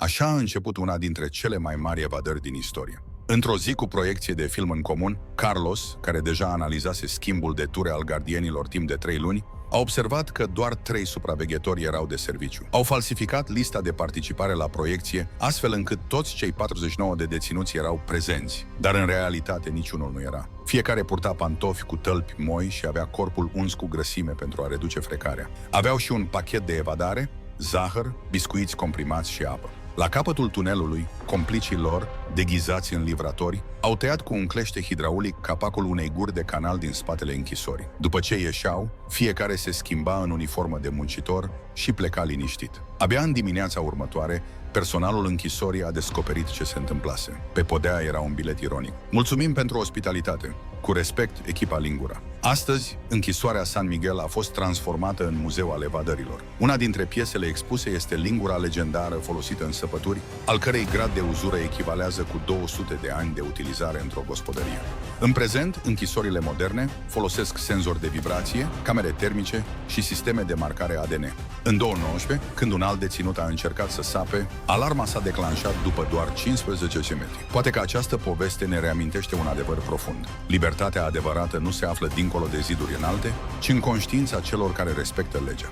Așa a început una dintre cele mai mari evadări din istorie. Într-o zi cu proiecție de film în comun, Carlos, care deja analizase schimbul de ture al gardienilor timp de 3 luni, a observat că doar 3 supraveghetori erau de serviciu. Au falsificat lista de participare la proiecție, astfel încât toți cei 49 de deținuți erau prezenți, dar în realitate niciunul nu era. Fiecare purta pantofi cu tălpi moi și avea corpul uns cu grăsime pentru a reduce frecarea. Aveau și un pachet de evadare, zahăr, biscuiți comprimați și apă. La capătul tunelului, complicii lor, deghizați în livratori, au tăiat cu un clește hidraulic capacul unei guri de canal din spatele închisorii. După ce ieșeau, fiecare se schimba în uniformă de muncitor și pleca liniștit. Abia în dimineața următoare, personalul închisorii a descoperit ce se întâmplase. Pe podea era un bilet ironic. Mulțumim pentru ospitalitate. Cu respect, echipa Lingura. Astăzi, închisoarea San Miguel a fost transformată în muzeu al evadărilor. Una dintre piesele expuse este Lingura legendară folosită în săpături, al cărei grad de uzură echivalează cu 200 de ani de utilizare într-o gospodărie. În prezent, închisorile moderne folosesc senzori de vibrație, camere termice și sisteme de marcare ADN. În 2019, când un alt deținut a încercat să sape, alarma s-a declanșat după doar 15 metri. Poate că această poveste ne reamintește un adevăr profund. Libertatea adevărată nu se află dincolo de ziduri înalte, ci în conștiința celor care respectă legea.